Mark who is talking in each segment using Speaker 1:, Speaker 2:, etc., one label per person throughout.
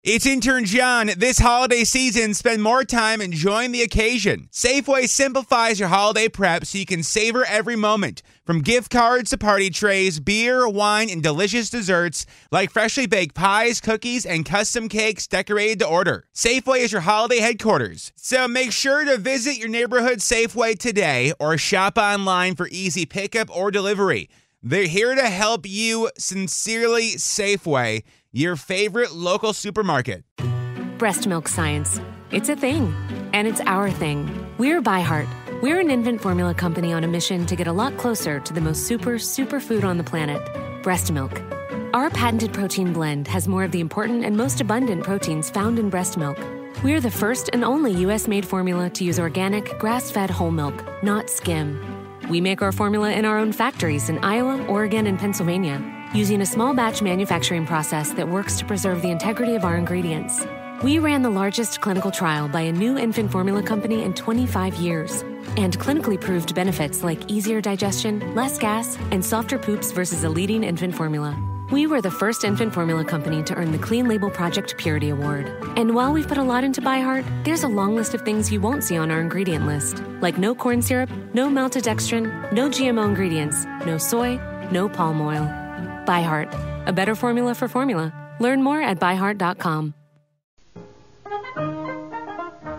Speaker 1: It's intern John. This holiday season, spend more time enjoying the occasion. Safeway simplifies your holiday prep so you can savor every moment. From gift cards to party trays, beer, wine, and delicious desserts like freshly baked pies, cookies, and custom cakes decorated to order. Safeway is your holiday headquarters. So make sure to visit your neighborhood Safeway today or shop online for easy pickup or delivery. They're here to help you. Sincerely, Safeway, your favorite local supermarket.
Speaker 2: Breast milk science. It's a thing, and it's our thing. We're ByHeart. We're an infant formula company on a mission to get a lot closer to the most superfood on the planet, breast milk. Our patented protein blend has more of the important and most abundant proteins found in breast milk. We're the first and only U.S.-made formula to use organic, grass-fed whole milk, not skim. We make our formula in our own factories in Iowa, Oregon, and Pennsylvania, using a small batch manufacturing process that works to preserve the integrity of our ingredients. We ran the largest clinical trial by a new infant formula company in 25 years, and clinically proved benefits like easier digestion, less gas, and softer poops versus a leading infant formula. We were the first infant formula company to earn the Clean Label Project Purity Award. And while we've put a lot into ByHeart, there's a long list of things you won't see on our ingredient list, like no corn syrup, no maltodextrin, no GMO ingredients, no soy, no palm oil. ByHeart, a better formula for formula. Learn more at byheart.com.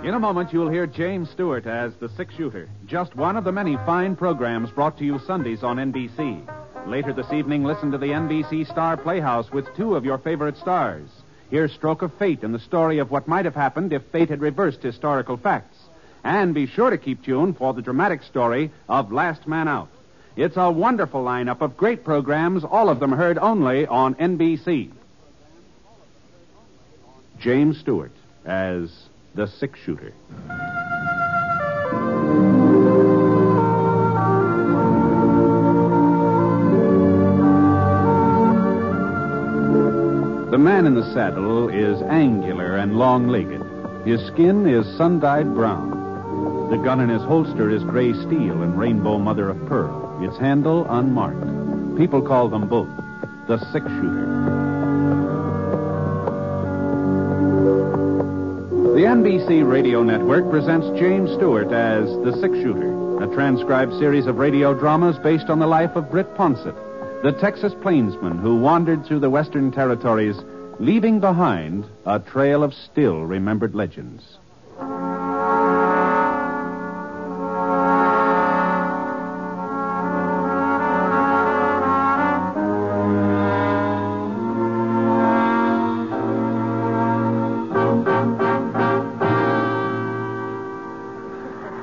Speaker 3: In a moment, you'll hear James Stewart as the six-shooter, just one of the many fine programs brought to you Sundays on NBC. Later this evening, listen to the NBC Star Playhouse with two of your favorite stars. Hear Stroke of Fate and the story of what might have happened if fate had reversed historical facts. And be sure to keep tuned for the dramatic story of Last Man Out. It's a wonderful lineup of great programs, all of them heard only on NBC. James Stewart as the six-shooter. The man in the saddle is angular and long-legged. His skin is sun-dyed brown. The gun in his holster is gray steel and rainbow mother of pearl, its handle unmarked. People call them both the six-shooter. The NBC Radio Network presents James Stewart as the six-shooter, a transcribed series of radio dramas based on the life of Britt Ponsett, the Texas plainsman who wandered through the Western Territories, leaving behind a trail of still-remembered legends.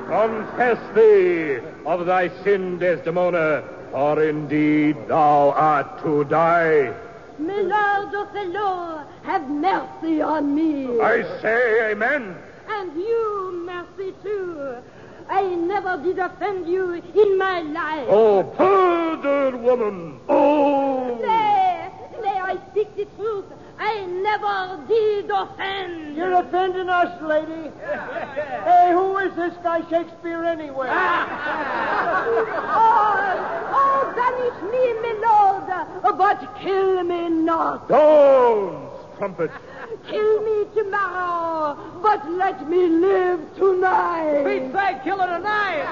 Speaker 4: Confess thee of thy sin, Desdemona, for indeed thou art to die.
Speaker 5: My Lord Othello, have mercy on me.
Speaker 4: I say amen.
Speaker 5: And you, mercy too. I never did offend you in my life.
Speaker 4: Oh, perjured woman. Oh.
Speaker 5: Nay, I speak the truth. I never did offend.
Speaker 6: You're offending us, lady. Hey, who is this guy Shakespeare anyway?
Speaker 5: Oh, banish me, my lord, but kill me not.
Speaker 4: Don't, trumpet.
Speaker 5: Kill me tomorrow, but let me live tonight.
Speaker 6: Pete's sake, kill her tonight.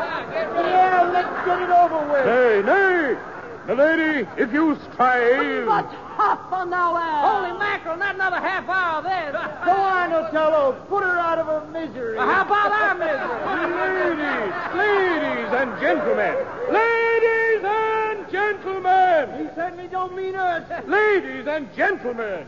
Speaker 6: Yeah, let's get it over with.
Speaker 4: Nay, nay. Milady, if you strive...
Speaker 5: But half an hour.
Speaker 6: Holy mackerel, not another half hour of this. Go on, Othello. Put her out of her misery. How about our misery?
Speaker 4: Ladies and gentlemen. Ladies and gentlemen.
Speaker 6: He certainly don't mean us.
Speaker 4: Ladies and gentlemen.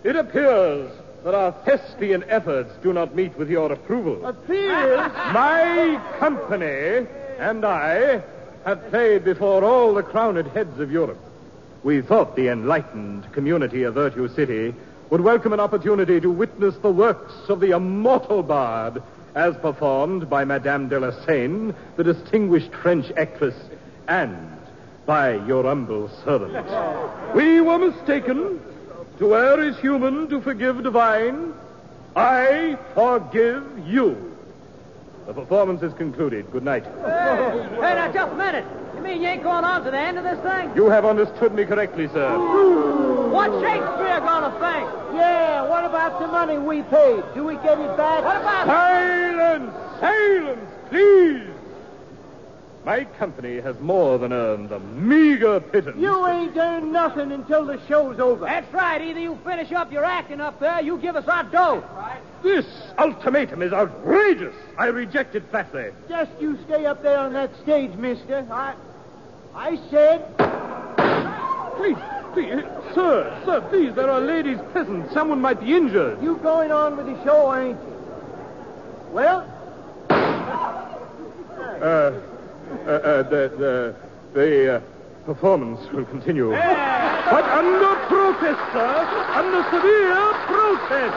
Speaker 4: It appears that our thespian efforts do not meet with your approval.
Speaker 6: Appears?
Speaker 4: My company and I have played before all the crowned heads of Europe. We thought the enlightened community of Virtue City would welcome an opportunity to witness the works of the immortal bard as performed by Madame de la Seine, the distinguished French actress, and by your humble servant. We were mistaken. To err is human, to forgive divine. I forgive you. The performance is concluded. Good night.
Speaker 6: Hey, now, just a minute. You mean you ain't going on to the end of this thing?
Speaker 4: You have understood me correctly, sir.
Speaker 6: What's Shakespeare gonna think? Yeah, the money we paid? Do we get it back?
Speaker 5: What about...
Speaker 4: Silence! Silence, please! My company has more than earned a meager pittance.
Speaker 6: You ain't earned nothing until the show's over.
Speaker 5: That's right. Either you finish up your acting up there, you give us our dough.
Speaker 4: This ultimatum is outrageous. I reject it flatly.
Speaker 6: Just you stay up there on that stage, mister. I said...
Speaker 4: Please, sir, please, there are ladies present. Someone might be injured.
Speaker 6: You going on with the show, ain't you? Well...
Speaker 4: The performance will continue. But under protest, sir. Under severe protest.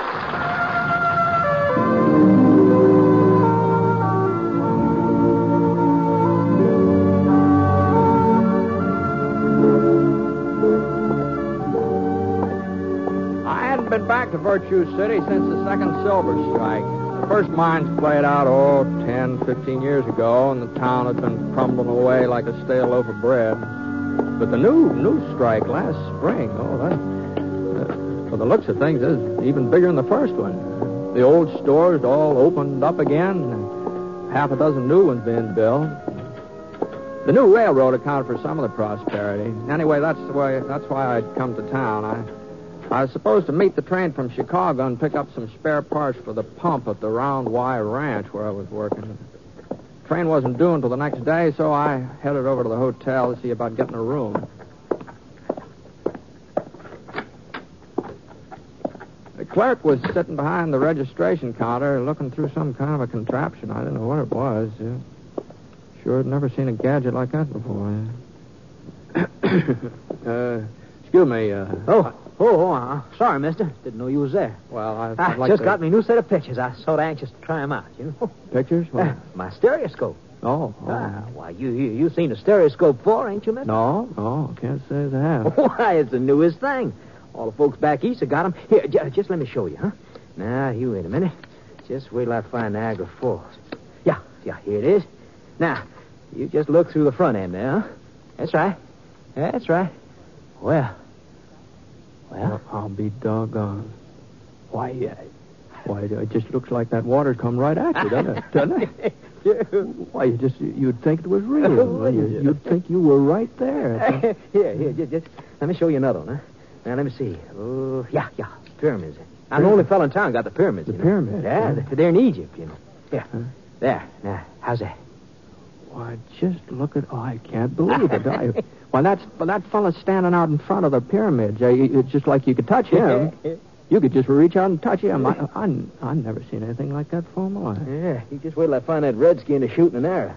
Speaker 7: I hadn't been back to Virtue City since the second silver strike. The first mines played out, 10, 15 years ago, and the town had been crumbling away like a stale loaf of bread. But the new strike last spring, for the looks of things, is even bigger than the first one. The old stores all opened up again, and half a dozen new ones being built. The new railroad accounted for some of the prosperity. Anyway, that's why I'd come to town. I was supposed to meet the train from Chicago and pick up some spare parts for the pump at the Round Y Ranch where I was working. The train wasn't due until the next day, so I headed over to the hotel to see about getting a room. The clerk was sitting behind the registration counter looking through some kind of a contraption. I didn't know what it was. Sure had never seen a gadget like that before. Excuse me.
Speaker 8: Sorry, mister. Didn't know you was there.
Speaker 7: Well,
Speaker 8: I
Speaker 7: I'd like
Speaker 8: just
Speaker 7: to...
Speaker 8: got me a new set of pictures. I was sort of anxious to try them out, you know.
Speaker 7: Pictures? What?
Speaker 8: My stereoscope.
Speaker 7: Oh.
Speaker 8: Why, you seen a stereoscope before, ain't you, mister?
Speaker 7: No, can't say as I have.
Speaker 8: Why, it's the newest thing. All the folks back east have got them. Here, just let me show you, huh? Now, you wait a minute. Just wait till I find Niagara Falls. Yeah, here it is. Now, you just look through the front end there, huh? That's right. Well,
Speaker 7: I'll be doggone. Why, it just looks like that water's come right at you, doesn't it? Why, you'd think it was real. You'd think you were right there.
Speaker 8: Here, just let me show you another one, huh? Now, let me see. Oh, yeah, pyramids. I'm the only fellow in town got the pyramids.
Speaker 7: The pyramids?
Speaker 8: Yeah, they're in Egypt, you know. Yeah. Huh? There. Now, how's that?
Speaker 7: Why, just look at... I can't believe it. That fella's standing out in front of the pyramids. It's just like you could touch him. You could just reach out and touch him. I've never seen anything like that before in my life.
Speaker 8: Yeah, you just wait till I find that redskin to shoot an arrow.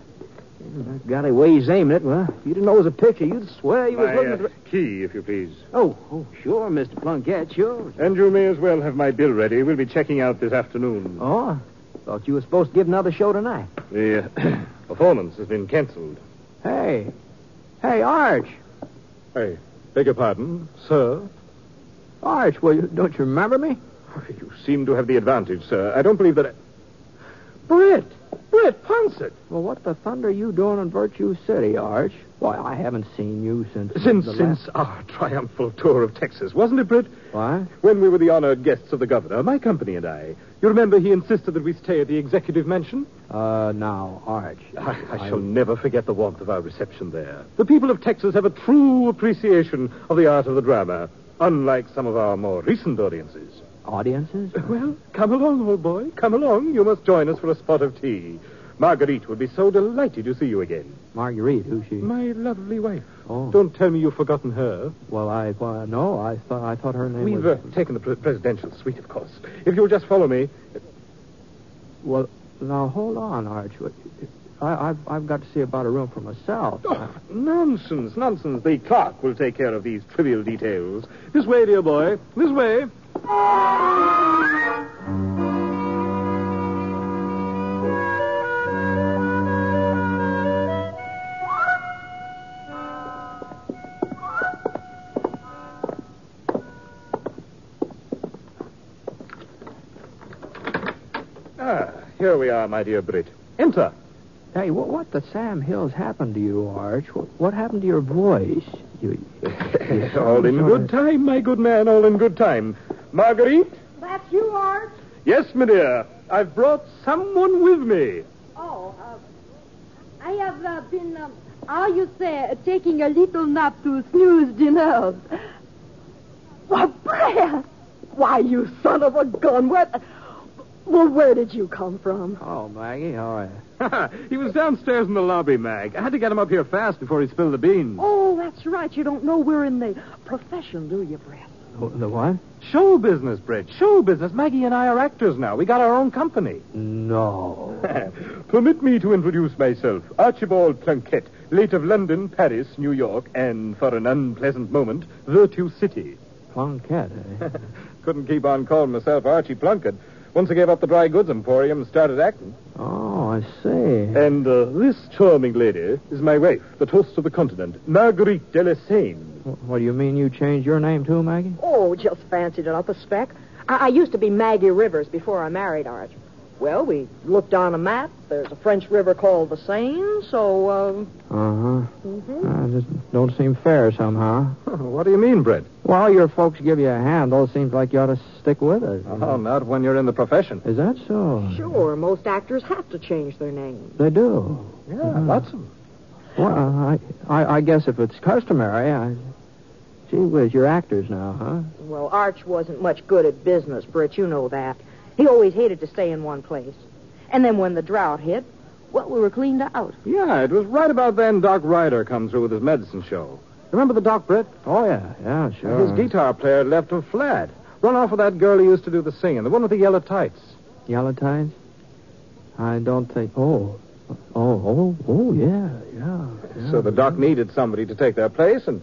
Speaker 8: Golly, the way he's aiming it, well, if you didn't know it was a picture, you'd swear you was looking at the...
Speaker 4: Key, if you please.
Speaker 8: Oh, sure, Mr. Plunkett, sure.
Speaker 4: And you may as well have my bill ready. We'll be checking out this afternoon.
Speaker 8: Oh, thought you were supposed to give another show tonight.
Speaker 4: The performance has been canceled.
Speaker 7: Hey, Arch.
Speaker 4: Hey, beg your pardon, sir?
Speaker 7: Arch, don't you remember me?
Speaker 4: You seem to have the advantage, sir. I don't believe that Brett Pouncett.
Speaker 7: Well, what the thunder are you doing in Virtue City, Arch? Why, I haven't seen you since
Speaker 4: our triumphal tour of Texas, wasn't it, Brett?
Speaker 7: What?
Speaker 4: When we were the honored guests of the governor, my company and I. You remember he insisted that we stay at the executive mansion?
Speaker 7: Now, Arch.
Speaker 4: I shall never forget the warmth of our reception there. The people of Texas have a true appreciation of the art of the drama, unlike some of our more recent audiences.
Speaker 7: Audiences?
Speaker 4: Well, come along, old boy. Come along. You must join us for a spot of tea. Marguerite would be so delighted to see you again.
Speaker 7: Marguerite? Who's she?
Speaker 4: My lovely wife.
Speaker 7: Oh.
Speaker 4: Don't tell me you've forgotten her.
Speaker 7: Well, no. I thought her name
Speaker 4: was...
Speaker 7: We've
Speaker 4: taken the presidential suite, of course. If you'll just follow me.
Speaker 7: Well, now, hold on, Arch. I've got to see about a room for myself.
Speaker 4: Oh, nonsense. The clerk will take care of these trivial details. This way, dear boy. This way. Here we are, my dear Britt. Enter.
Speaker 7: Hey, what the Sam Hills happened to you, Arch? What happened to your voice?
Speaker 4: All in good time, my good man, all in good time. Marguerite,
Speaker 5: That's you, Art?
Speaker 4: Yes, my dear. I've brought someone with me.
Speaker 5: Oh, I have been, how you say, taking a little nap to snooze the nerves. Well, Brad! Why, you son of a gun, what? Well, where did you come from?
Speaker 7: Oh, Maggie, how are you?
Speaker 4: He was downstairs in the lobby, Mag. I had to get him up here fast before he spilled the beans.
Speaker 5: Oh, that's right. You don't know we're in the profession, do you, Brad?
Speaker 7: The what?
Speaker 4: Show business, Brett. Show business. Maggie and I are actors now. We got our own company.
Speaker 7: No.
Speaker 4: Permit me to introduce myself. Archibald Plunkett, late of London, Paris, New York, and, for an unpleasant moment, Virtue City.
Speaker 7: Plunkett, eh?
Speaker 4: Couldn't keep on calling myself Archie Plunkett. Once I gave up the dry goods emporium and started acting.
Speaker 7: Oh, I see.
Speaker 4: And this charming lady is my wife, the toast of the continent, Marguerite Delassane.
Speaker 7: What do you mean you changed your name too, Maggie?
Speaker 9: Oh, just fancied it up a speck. I used to be Maggie Rivers before I married Arch. Well, we looked on a map. There's a French river called the Seine, so,
Speaker 7: It just don't seem fair somehow.
Speaker 4: What do you mean, Brett?
Speaker 7: Well, your folks give you a handle. Seems like you ought to stick with it.
Speaker 4: Oh, not when you're in the profession.
Speaker 7: Is that so?
Speaker 9: Sure, most actors have to change their names.
Speaker 7: They do.
Speaker 4: Yeah, lots of them.
Speaker 7: Well, I guess if it's customary, Gee whiz, you're actors now, huh?
Speaker 9: Well, Arch wasn't much good at business, Britt. You know that. He always hated to stay in one place. And then when the drought hit, well, we were cleaned out.
Speaker 4: Yeah, it was right about then Doc Ryder come through with his medicine show. Remember the Doc, Britt?
Speaker 7: Oh, yeah, sure.
Speaker 4: His guitar player left him flat. Run off with that girl he used to do the singing, the one with the yellow tights.
Speaker 7: Yellow tights? I don't think... Oh, yeah.
Speaker 4: So the Doc needed somebody to take their place, and,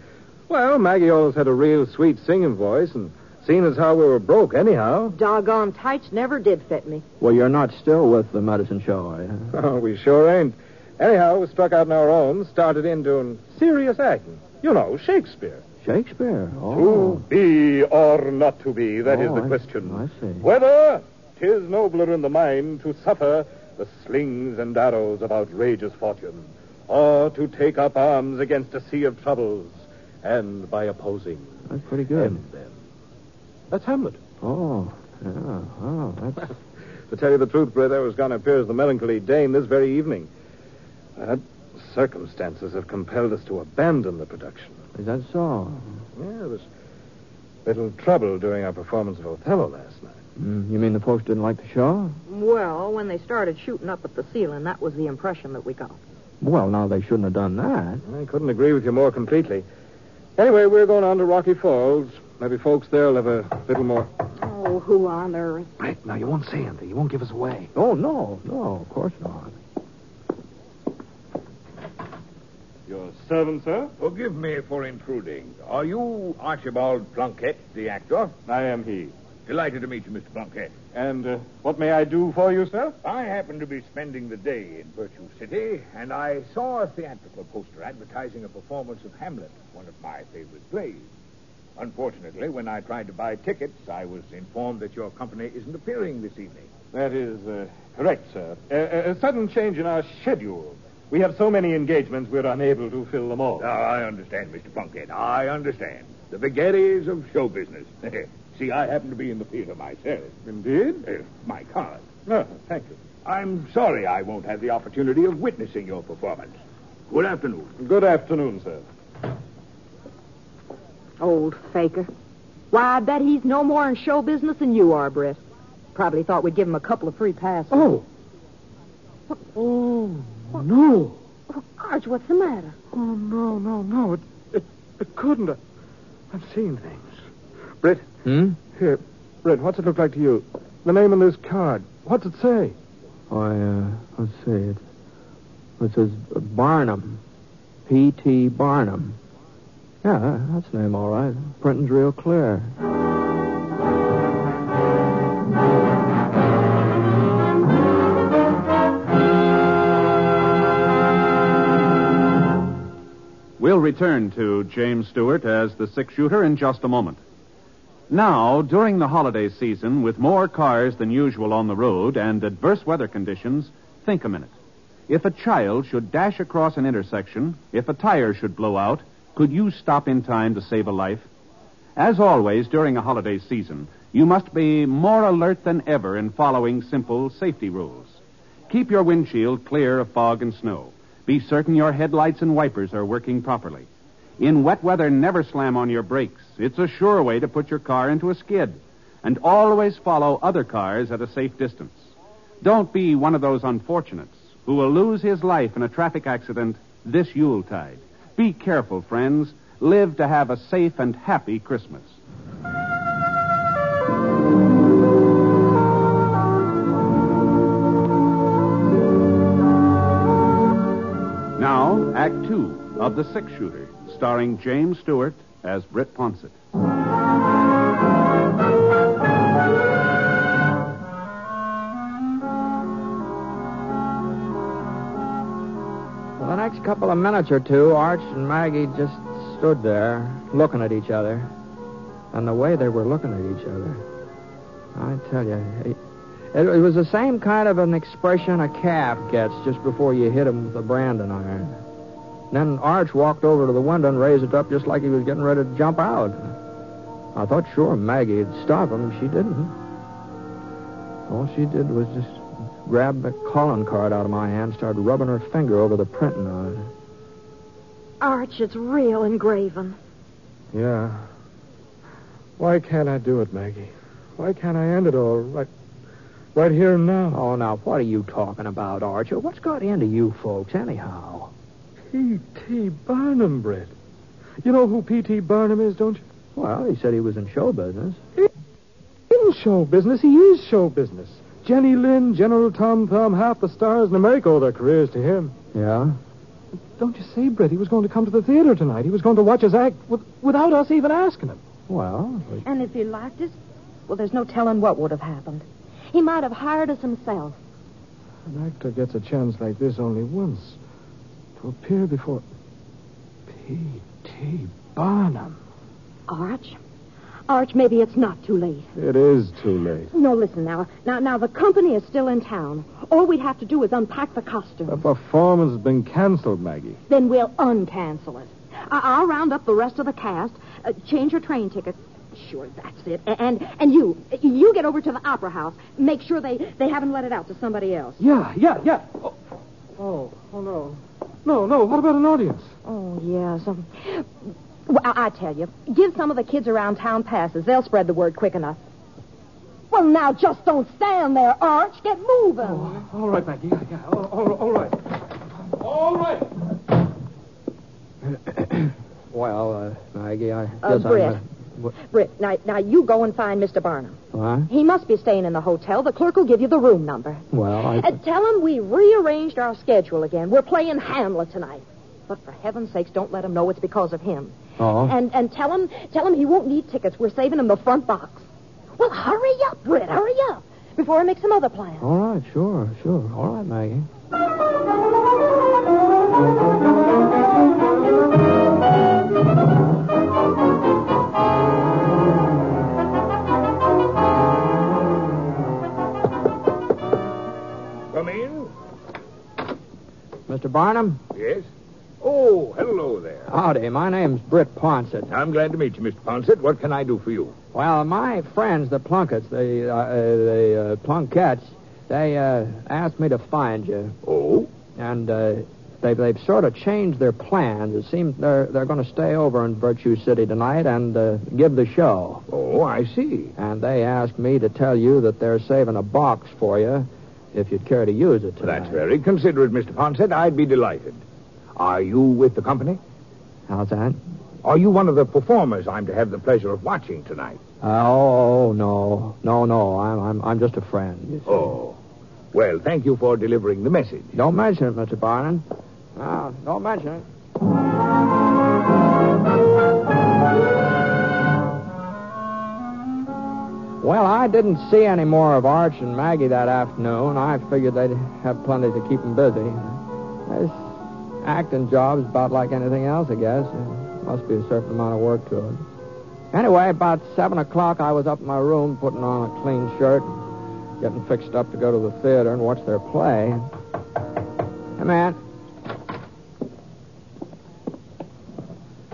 Speaker 4: well, Maggie always had a real sweet singing voice, and seeing as how we were broke anyhow.
Speaker 9: Doggone tights never did fit me.
Speaker 7: Well, you're not still with the medicine show, are you?
Speaker 4: Oh, we sure ain't. Anyhow, we struck out on our own, started in doing serious acting. You know, Shakespeare.
Speaker 7: Shakespeare? Oh.
Speaker 4: To be or not to be, that is the
Speaker 7: I
Speaker 4: question.
Speaker 7: see.
Speaker 4: Whether 'tis nobler in the mind to suffer the slings and arrows of outrageous fortune, or to take up arms against a sea of troubles, and by opposing...
Speaker 7: That's pretty good.
Speaker 4: end them. That's Hamlet.
Speaker 7: Oh, yeah. Oh, that's...
Speaker 4: To tell you the truth, Brett, I was going to appear as the melancholy Dane this very evening. But circumstances have compelled us to abandon the production.
Speaker 7: Is that so?
Speaker 4: Yeah, there was little trouble during our performance of Othello last night.
Speaker 7: You mean the folks didn't like the show?
Speaker 9: Well, when they started shooting up at the ceiling, that was the impression that we got.
Speaker 7: Well, now, they shouldn't have done that.
Speaker 4: I couldn't agree with you more completely. Anyway, we're going on to Rocky Falls. Maybe folks there will have a little more...
Speaker 9: Oh, who on earth?
Speaker 4: Brett, now, you won't say anything. You won't give us away.
Speaker 7: Oh, no, of course not.
Speaker 4: Your servant, sir?
Speaker 10: Forgive me for intruding. Are you Archibald Plunkett, the actor?
Speaker 4: I am he.
Speaker 10: Delighted to meet you, Mr. Plunkett.
Speaker 4: And what may I do for you, sir?
Speaker 10: I happen to be spending the day in Virtue City, and I saw a theatrical poster advertising a performance of Hamlet, one of my favorite plays. Unfortunately, when I tried to buy tickets, I was informed that your company isn't appearing this evening.
Speaker 4: That is correct, sir. A sudden change in our schedule. We have so many engagements, we're unable to fill them all.
Speaker 10: I understand, Mr. Plunkett. I understand. The vagaries of show business. See, I happen to be in the theater myself.
Speaker 4: Indeed?
Speaker 10: My card.
Speaker 4: Oh, thank you.
Speaker 10: I'm sorry I won't have the opportunity of witnessing your performance. Good afternoon.
Speaker 4: Good afternoon, sir.
Speaker 9: Old faker. Why, I bet he's no more in show business than you are, Britt. Probably thought we'd give him a couple of free passes.
Speaker 4: Oh, no.
Speaker 9: Oh, Arch, what's the matter?
Speaker 4: Oh, no. It couldn't. I've seen things. Britt? Here, Britt, what's it look like to you? The name on this card. What's it say?
Speaker 7: Let's see. It says Barnum. P.T. Barnum. Yeah, that's the name, all right. Printing's real clear.
Speaker 3: We'll return to James Stewart as the six-shooter in just a moment. Now, during the holiday season, with more cars than usual on the road and adverse weather conditions, think a minute. If a child should dash across an intersection, if a tire should blow out, could you stop in time to save a life? As always, during a holiday season, You must be more alert than ever in following simple safety rules. Keep your windshield clear of fog and snow. Be certain your headlights and wipers are working properly. In wet weather, never slam on your brakes. It's a sure way to put your car into a skid. And always follow other cars at a safe distance. Don't be one of those unfortunates who will lose his life in a traffic accident this Yuletide. Be careful, friends. Live to have a safe and happy Christmas. Now, Act Two of The Six-Shooter, starring James Stewart as Britt Ponsett.
Speaker 7: For the next couple of minutes or two, Arch and Maggie just stood there, looking at each other. And the way they were looking at each other, I tell you, it was the same kind of an expression a calf gets just before you hit him with a branding iron. Then Arch walked over to the window and raised it up just like he was getting ready to jump out. I thought sure Maggie'd stop him. She didn't. All she did was just grab the calling card out of my hand and started rubbing her finger over the printing on it.
Speaker 9: Arch, it's real engraving.
Speaker 4: Yeah. Why can't I do it, Maggie? Why can't I end it all right here and now?
Speaker 7: Oh, now, what are you talking about, Arch? What's got into you folks, anyhow?
Speaker 4: P.T. Barnum, Britt. You know who P.T. Barnum is, don't you?
Speaker 7: Well, he said he was in show business.
Speaker 4: In show business? He is show business. Jenny Lind, General Tom Thumb, half the stars in America owe their careers to him.
Speaker 7: Yeah?
Speaker 4: Don't you say, Britt, he was going to come to the theater tonight. He was going to watch us act without us even asking him.
Speaker 7: Well...
Speaker 9: And if he liked us, well, there's no telling what would have happened. He might have hired us himself.
Speaker 4: An actor gets a chance like this only once. To appear before P.T. Barnum.
Speaker 9: Arch, maybe it's not too late.
Speaker 4: It is too late.
Speaker 9: No, listen now. Now, the company is still in town. All we'd have to do is unpack the costumes.
Speaker 4: The performance has been canceled, Maggie.
Speaker 9: Then we'll uncancel it. I'll round up the rest of the cast, change your train tickets. Sure, that's it. And you get over to the Opera House. Make sure they haven't let it out to somebody else.
Speaker 4: Yeah. Oh, no. No, what about an audience?
Speaker 9: Oh, yes. Well, I tell you, give some of the kids around town passes. They'll spread the word quick enough. Well, now, just don't stand there, Arch. Get moving.
Speaker 4: Oh, all right, Maggie. Yeah. All right. All right.
Speaker 7: Well, Maggie, I guess
Speaker 9: Britt. Britt, now you go and find Mr. Barnum.
Speaker 7: What?
Speaker 9: He must be staying in the hotel. The clerk will give you the room number.
Speaker 7: Well,
Speaker 9: tell him we rearranged our schedule again. We're playing Hamlet tonight. But for heaven's sakes, don't let him know it's because of him.
Speaker 7: Oh.
Speaker 9: And tell him he won't need tickets. We're saving him the front box. Well, hurry up, Britt. Hurry up. Before I make some other plans.
Speaker 7: All right, sure. All right, Maggie.
Speaker 10: Come in.
Speaker 7: Mr. Barnum?
Speaker 10: Yes? Oh, hello there.
Speaker 7: Howdy, my name's Britt Ponsett.
Speaker 10: I'm glad to meet you, Mr. Ponsett. What can I do for you?
Speaker 7: Well, my friends, the Plunkets, the Plunkettes, they asked me to find you.
Speaker 10: Oh?
Speaker 7: And they've sort of changed their plans. It seems they're going to stay over in Virtue City tonight and give the show.
Speaker 10: Oh, I see.
Speaker 7: And they asked me to tell you that they're saving a box for you if you'd care to use it tonight.
Speaker 10: That's very considerate, Mr. Ponsett. I'd be delighted. Are you with the company?
Speaker 7: How's that?
Speaker 10: Are you one of the performers I'm to have the pleasure of watching tonight?
Speaker 7: No. I'm just a friend. You see.
Speaker 10: Oh. Well, thank you for delivering the message.
Speaker 7: Don't mention it, Mr. Barnum. No, don't mention it. Well, I didn't see any more of Arch and Maggie that afternoon. I figured they'd have plenty to keep them busy. This acting job's about like anything else, I guess. There must be a certain amount of work to it. Anyway, about 7 o'clock, I was up in my room putting on a clean shirt, getting fixed up to go to the theater and watch their play. Hey, man.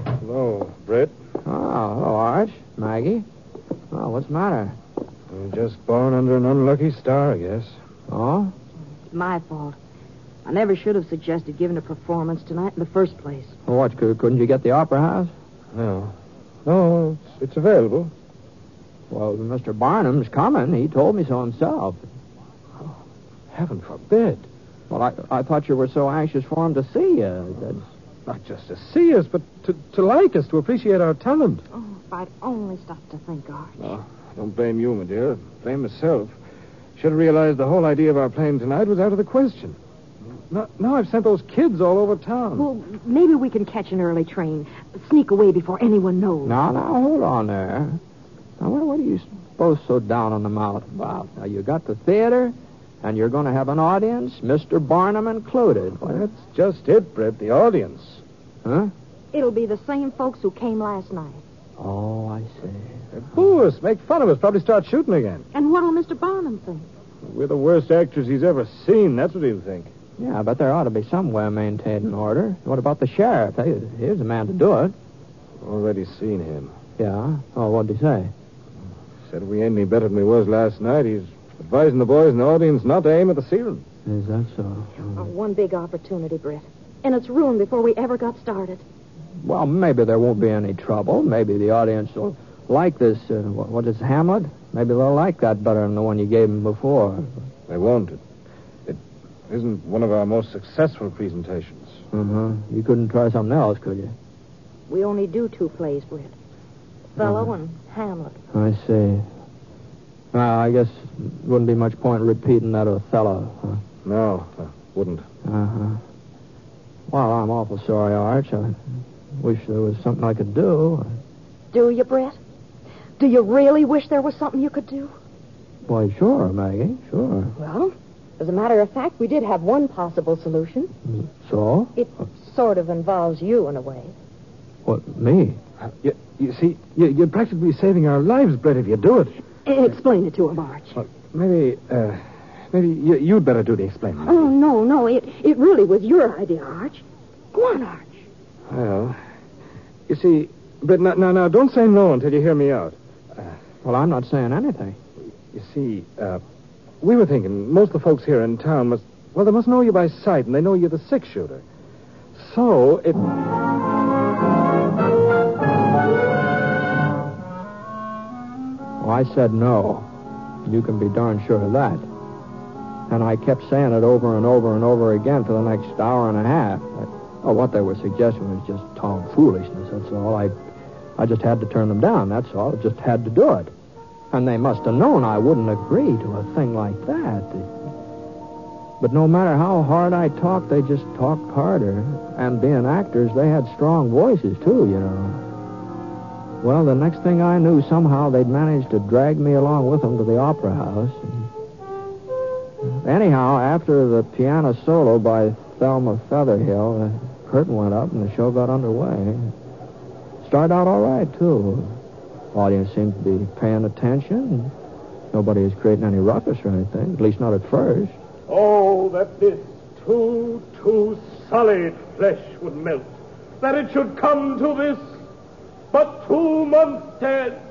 Speaker 4: Hello, Britt.
Speaker 7: Oh, hello, Arch. Maggie. Oh, what's the matter?
Speaker 11: Just born under an unlucky star, I guess.
Speaker 8: Oh?
Speaker 9: It's my fault. I never should have suggested giving a performance tonight in the first place.
Speaker 8: Well, what, couldn't you get the opera house?
Speaker 11: No. No, it's available.
Speaker 8: Well, Mr. Barnum's coming. He told me so himself.
Speaker 11: Oh, heaven forbid.
Speaker 8: Well, I thought you were so anxious for him to see you.
Speaker 11: Not just to see us, but to like us, to appreciate our talent.
Speaker 9: Oh, if I'd only stopped to think, Arch.
Speaker 11: Oh, don't blame you, my dear. Blame myself. Should have realized the whole idea of our playing tonight was out of the question. Now I've sent those kids all over town.
Speaker 9: Well, maybe we can catch an early train. Sneak away before anyone knows.
Speaker 8: Now, hold on there. Now, what are you both so down on the mouth about? Now, you got the theater, and you're going to have an audience, Mr. Barnum included.
Speaker 11: Well, that's just it, Brett, the audience.
Speaker 8: Huh?
Speaker 9: It'll be the same folks who came last night.
Speaker 8: Oh, I see.
Speaker 11: They boo us, make fun of us, probably start shooting again.
Speaker 9: And what'll Mr. Barnum think?
Speaker 11: We're the worst actors he's ever seen. That's what he'll think.
Speaker 8: Yeah, but there ought to be some way of maintaining order. What about the sheriff? Here's the man to do it.
Speaker 11: Already seen him.
Speaker 8: Yeah? Oh, what'd he say?
Speaker 11: Said we ain't any better than we was last night. He's advising the boys in the audience not to aim at the ceiling.
Speaker 8: Is that so?
Speaker 9: One big opportunity, Britt. And it's ruined before we ever got started.
Speaker 8: Well, maybe there won't be any trouble. Maybe the audience will like this, what is Hamlet? Maybe they'll like that better than the one you gave them before.
Speaker 11: They won't. It isn't one of our most successful presentations.
Speaker 8: Uh-huh. You couldn't try something else, could you?
Speaker 9: We only do 2 plays, Britt. Othello and Hamlet.
Speaker 8: I see. Well, I guess it wouldn't be much point in repeating that Othello, huh?
Speaker 11: No, wouldn't.
Speaker 8: Uh-huh. Well, I'm awful sorry, Arch. I wish there was something I could do.
Speaker 9: Do you, Brett? Do you really wish there was something you could do?
Speaker 8: Why, sure, Maggie, sure.
Speaker 9: Well, as a matter of fact, we did have one possible solution.
Speaker 8: So?
Speaker 9: It sort of involves you in a way.
Speaker 8: What, me?
Speaker 11: You see, you're practically saving our lives, Brett, if you do it.
Speaker 9: Explain it to him, Arch.
Speaker 11: Well, maybe you'd better do the explaining.
Speaker 9: Oh, no. It really was your idea, Arch. Go on, Arch.
Speaker 11: Well, you see, but now, don't say no until you hear me out.
Speaker 8: Well, I'm not saying anything.
Speaker 11: You see, we were thinking most of the folks here in town they must know you by sight, and they know you're the 6-shooter. So, it...
Speaker 8: Well, I said no. You can be darn sure of that. And I kept saying it over and over and over again for the next hour and a half. What they were suggesting was just tomfoolishness, that's all. I just had to turn them down, that's all. Just had to do it. And they must have known I wouldn't agree to a thing like that. But no matter how hard I talked, they just talked harder. And being actors, they had strong voices, too, you know. Well, the next thing I knew, somehow they'd managed to drag me along with them to the opera house. Anyhow, after the piano solo by Thelma Featherhill, the curtain went up and the show got underway. Started out all right, too. Audience seemed to be paying attention. Nobody was creating any ruckus or anything, at least not at first.
Speaker 4: Oh, that this too solid flesh would melt. That it should come to this, but 2 months dead.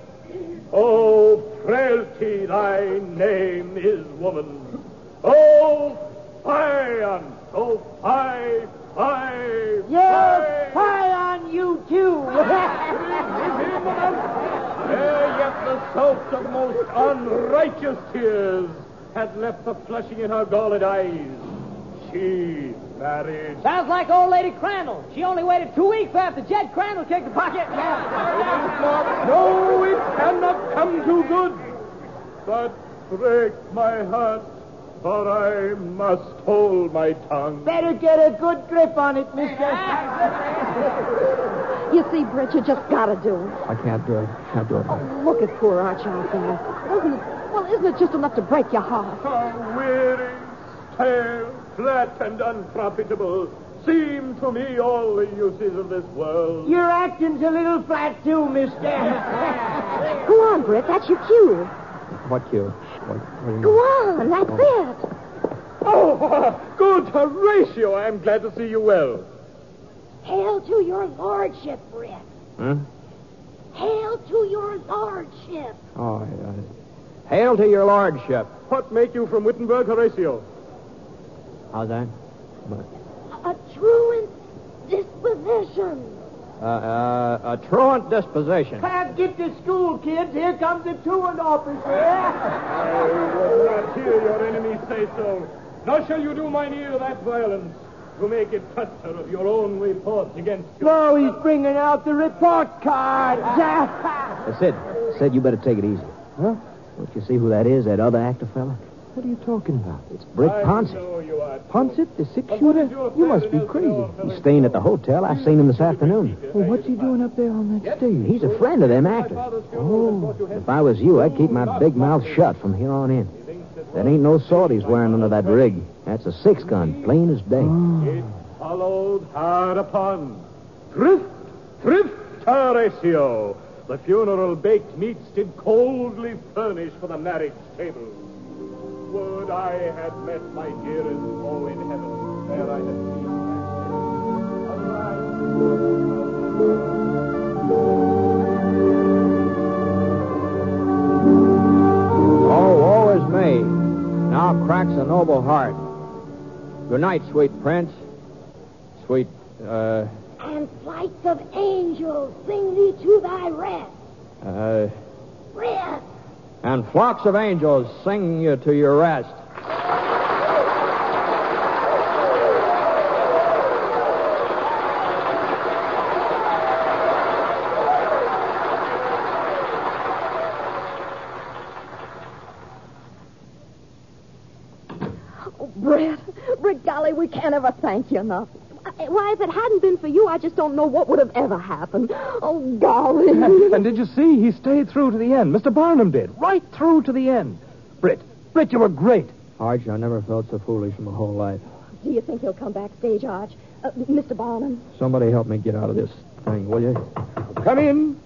Speaker 4: Oh, frailty, thy name is woman. Oh, Fion, oh, fie.
Speaker 6: Yes, fie on you, too.
Speaker 4: Yet the soap of the most unrighteous tears had left the flushing in her galled eyes. She married.
Speaker 6: Sounds like old Lady Crandall. She only waited 2 weeks after Jed Crandall kicked the pocket.
Speaker 4: No, it cannot come too good. But break my heart, for I must hold my tongue.
Speaker 6: Better get a good grip on it, mister.
Speaker 9: You see, Britt, you just gotta do it.
Speaker 8: I can't do it.
Speaker 9: Oh, look at poor Arch out there. Isn't it just enough to break your heart?
Speaker 4: How weary, stale, flat, and unprofitable seem to me all the uses of this world.
Speaker 6: Your acting's a little flat, too, mister.
Speaker 9: Go on, Britt, that's your cue.
Speaker 8: What cue?
Speaker 9: Go on, that's it.
Speaker 4: Oh, good Horatio, I'm glad to see you well.
Speaker 5: Hail to your lordship, Britt.
Speaker 8: Huh?
Speaker 5: Hail to your lordship.
Speaker 8: Oh,
Speaker 7: Hail to your lordship.
Speaker 4: What make you from Wittenberg, Horatio?
Speaker 7: How's that?
Speaker 5: A truant disposition.
Speaker 7: A truant disposition.
Speaker 6: Can't get to school, kids. Here comes the truant officer.
Speaker 4: I would not hear your enemies say so. Nor shall you do mine ear that violence to make it cluster of your own report against you.
Speaker 6: No, he's bringing out the report card.
Speaker 8: Sid, you better take it easy.
Speaker 11: Huh?
Speaker 8: Don't you see who that is, that other actor fella?
Speaker 11: What are you talking about?
Speaker 8: It's Brick Ponset.
Speaker 11: Ponset, the six-shooter? You must be crazy.
Speaker 8: He's staying at the hotel. I seen him this afternoon.
Speaker 11: Well, what's he doing up there on that stage?
Speaker 8: He's a friend of them actors.
Speaker 11: Oh.
Speaker 8: If I was you, I'd keep my big mouth shut from here on in. That ain't no sword he's wearing under that rig. That's a 6-gun, plain as day.
Speaker 4: It followed hard upon. Thrift, Horatio. The funeral baked meats did coldly furnish for the marriage table. Would I had met my dearest all in heaven, where I had seen
Speaker 7: Oh, woe is me. Now cracks a noble heart. Good night, sweet prince. Sweet,
Speaker 5: And flights of angels sing thee to thy rest. Rest.
Speaker 7: And flocks of angels sing you to your rest.
Speaker 9: Oh, Brett, golly, we can't ever thank you enough. Why, if it hadn't been for you, I just don't know what would have ever happened. Oh, golly.
Speaker 11: And did you see? He stayed through to the end. Mr. Barnum did. Right through to the end. Britt, you were great.
Speaker 7: Arch, I never felt so foolish in my whole life.
Speaker 9: Do you think he'll come backstage, Arch? Mr. Barnum?
Speaker 7: Somebody help me get out of this thing, will you?
Speaker 4: Come in.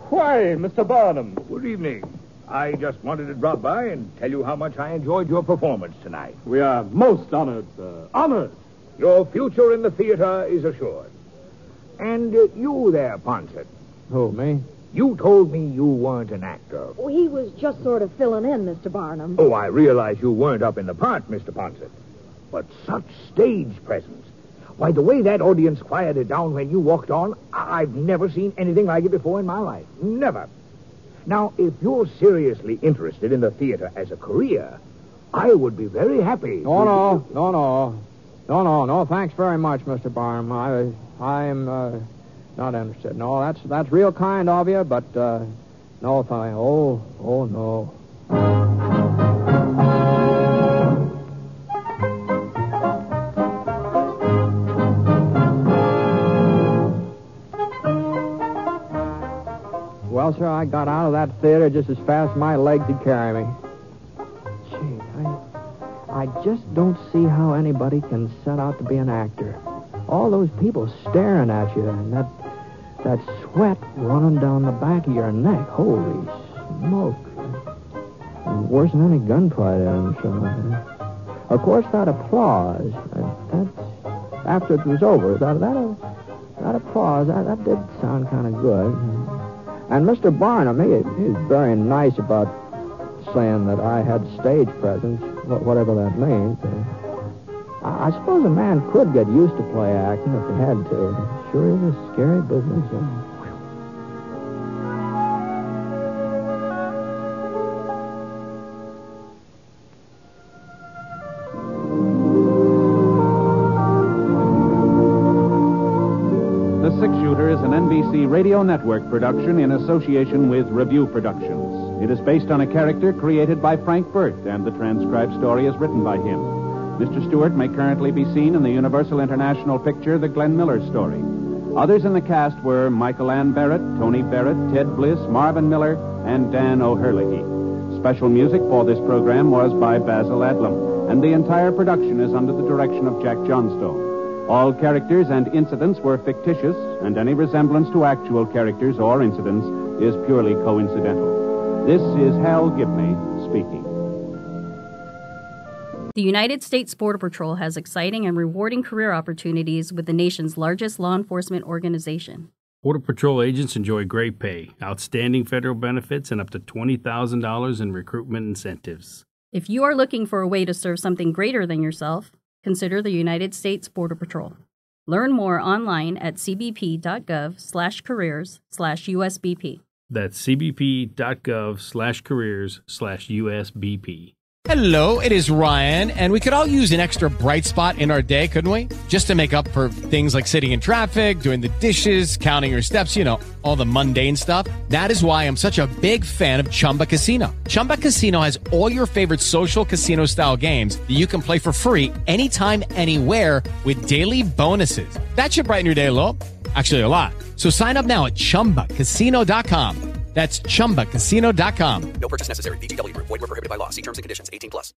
Speaker 4: Why, Mr. Barnum?
Speaker 10: Good evening. I just wanted to drop by and tell you how much I enjoyed your performance tonight.
Speaker 4: We are most honored, sir. Honored.
Speaker 10: Your future in the theater is assured. And you there, Ponset.
Speaker 7: Who, me?
Speaker 10: You told me you weren't an actor.
Speaker 9: Oh, he was just sort of filling in, Mr. Barnum.
Speaker 10: Oh, I realize you weren't up in the part, Mr. Ponset. But such stage presence. Why, the way that audience quieted down when you walked on, I've never seen anything like it before in my life. Never. Now, if you're seriously interested in the theater as a career, I would be very happy.
Speaker 7: No, thanks very much, Mr. Barnum. I'm not interested. No, that's real kind of you, but, no, thank. Oh, no. Well, sir, I got out of that theater just as fast as my legs could carry me. Gee, I just don't see how anybody can set out to be an actor. All those people staring at you and that sweat running down the back of your neck. Holy smoke. Worse than any gunfight I'm sure. Of course, that applause, after it was over, that applause, that did sound kind of good. And Mr. Barnum, he's very nice about saying that I had stage presence, whatever that means. I suppose a man could get used to play acting if he had to. It sure is a scary business.
Speaker 3: The Six Shooter is an NBC Radio Network production in association with Review Productions. It is based on a character created by Frank Burt, and the transcribed story is written by him. Mr. Stewart may currently be seen in the Universal International picture The Glenn Miller Story. Others in the cast were Michael Ann Barrett, Tony Barrett, Ted Bliss, Marvin Miller, and Dan O'Herlihy. Special music for this program was by Basil Adlam, and the entire production is under the direction of Jack Johnstone. All characters and incidents were fictitious, and any resemblance to actual characters or incidents is purely coincidental. This is Hal Gibney speaking.
Speaker 12: The United States Border Patrol has exciting and rewarding career opportunities with the nation's largest law enforcement organization.
Speaker 13: Border Patrol agents enjoy great pay, outstanding federal benefits, and up to $20,000 in recruitment incentives.
Speaker 12: If you are looking for a way to serve something greater than yourself, consider the United States Border Patrol. Learn more online at cbp.gov/careers/USBP.
Speaker 13: That's cbp.gov/careers/USBP.
Speaker 14: Hello, it is Ryan, and we could all use an extra bright spot in our day, couldn't we? Just to make up for things like sitting in traffic, doing the dishes, counting your steps, you know, all the mundane stuff. That is why I'm such a big fan of Chumba Casino. Chumba Casino has all your favorite social casino-style games that you can play for free anytime, anywhere with daily bonuses. That should brighten your day a little. Actually, a lot. So sign up now at ChumbaCasino.com. That's ChumbaCasino.com.
Speaker 15: No purchase necessary. VGW Group. Void where prohibited by law. See terms and conditions. 18+.